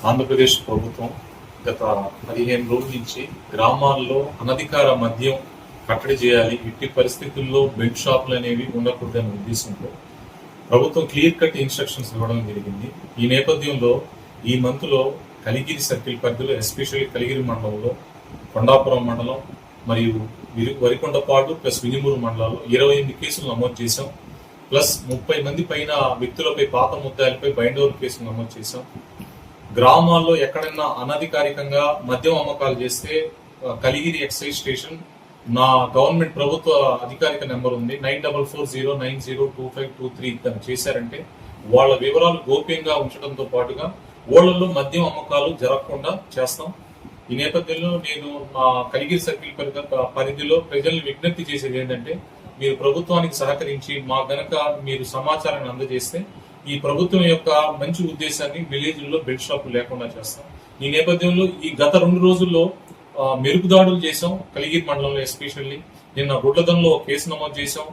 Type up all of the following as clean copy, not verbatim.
ఆంధ్రప్రదేశ్ ప్రభుత్వం గత 15 రోజుల నుంచి గ్రామాల్లో అనధికార మద్యం కట్టడి చేయాలి, ఎట్టి పరిస్థితుల్లో బెల్ట్ షాపులు అనేవి ఉండకూడదనే ఉద్దేశంతో ప్రభుత్వం క్లియర్ కట్ ఇన్స్ట్రక్షన్స్ ఇవ్వడం జరిగింది. ఈ నేపథ్యంలో ఈ మంత్ లో కలిగిరి సర్కిల్ పరిధిలో, ఎస్పెషల్లీ కలిగిరి మండలంలో, కొండాపురం మండలం మరియు వరికొండపాడు ప్లస్ వినిమూరు మండలాల్లో 28 కేసులు నమోదు చేశాం. ప్లస్ 30 మంది పైన వ్యక్తులపై, పాత ముద్దాయిలపై బైండ్ ఓవర్ కేసులు నమోదు చేశాం. గ్రామాల్లో ఎక్కడైనా అనధికారికంగా మద్యం అమ్మకాలు చేస్తే కలిగిరి ఎక్సైజ్ స్టేషన్, నా గవర్నమెంట్ ప్రభుత్వ అధికారిక నెంబర్ ఉంది 9440902523 చేశారంటే వాళ్ళ వివరాలు గోప్యంగా ఉంచడంతో పాటుగా ఓళ్లలో మద్యం అమ్మకాలు జరగకుండా చేస్తాం. ఈ నేపథ్యంలో నేను మా కలిగిరి సర్కిల్ పరిధిలో ప్రజల్ని విజ్ఞప్తి చేసేది ఏంటంటే, మీరు ప్రభుత్వానికి సహకరించి మా గనక మీరు సమాచారాన్ని అందజేస్తే ఈ ప్రభుత్వం యొక్క మంచి ఉద్దేశాన్ని విలేజ్లో బెల్ట్ షాపులు లేకుండా చేస్తాం. ఈ నేపథ్యంలో ఈ గత 2 రోజుల్లో మెరుపుదాడులు చేశాం. కలిగిరి మండలంలో ఎస్పెషల్లీ నిన్న గుడ్లదంలో కేసు నమోదు చేశాం.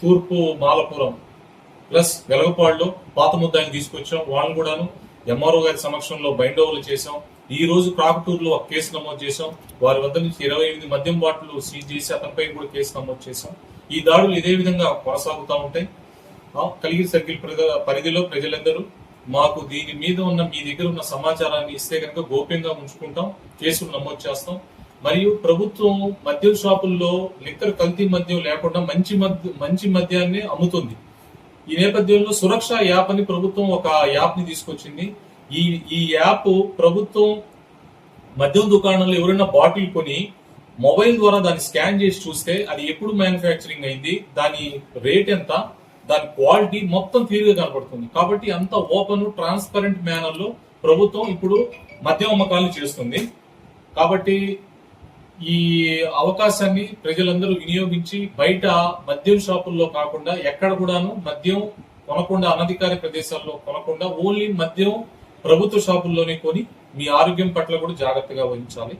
తూర్పు మాలపురం ప్లస్ వెలగపాడులో పాత ముద్దాయిని తీసుకొచ్చాం. వాళ్ళని కూడాను ఎంఆర్ఓ గారి సమక్షంలో బైండ్ ఓవర్లు చేశాం. ఈ రోజు క్రాకటూరులో ఒక కేసు నమోదు చేశాం. వారి వద్ద నుంచి 28 మద్యం బాటిల్ సీజ్ చేసి అతనిపై కూడా కేసు నమోదు చేశాం. ఈ దాడులు ఇదే విధంగా కొనసాగుతూ ఉంటాయి. కలిగిరి సర్కిల్ పరిధిలో ప్రజలందరూ మాకు దీని మీద ఉన్న, మీ దగ్గర ఉన్న సమాచారాన్ని ఇస్తే కనుక గోప్యంగా ఉంచుకుంటాం, కేసులు నమోదు చేస్తాం. మరియు ప్రభుత్వం మద్యం షాపుల్లో లిక్కర్ కల్తీ మద్యం లేకుండా మంచి మద్యాన్ని అమ్ముతుంది. ఈ నేపథ్యంలో సురక్ష యాప్ అని ప్రభుత్వం ఒక యాప్ ని తీసుకొచ్చింది. ఈ యాప్ ప్రభుత్వం మద్యం దుకాణంలో ఎవరైనా బాటిల్ కొని మొబైల్ ద్వారా దాన్ని స్కాన్ చేసి చూస్తే అది ఎప్పుడు మ్యానుఫ్యాక్చరింగ్ అయింది, దాని రేట్ ఎంత, దాని క్వాలిటీ మొత్తం క్లియర్గా కనపడుతుంది. కాబట్టి అంత ఓపెన్ ట్రాన్స్పరెంట్ మేనర్ లో ప్రభుత్వం ఇప్పుడు మద్యం అమ్మకాలను చేస్తుంది. కాబట్టి ఈ అవకాశాన్ని ప్రజలందరూ వినియోగించి బయట మద్యం షాపుల్లో కాకుండా ఎక్కడ కూడాను మద్యం కొనకుండా, అనధికార ప్రదేశాల్లో కొనకుండా ఓన్లీ మద్యం ప్రభుత్వ షాపుల్లోనే కొని మీ ఆరోగ్యం పట్ల కూడా జాగ్రత్తగా వహించాలి.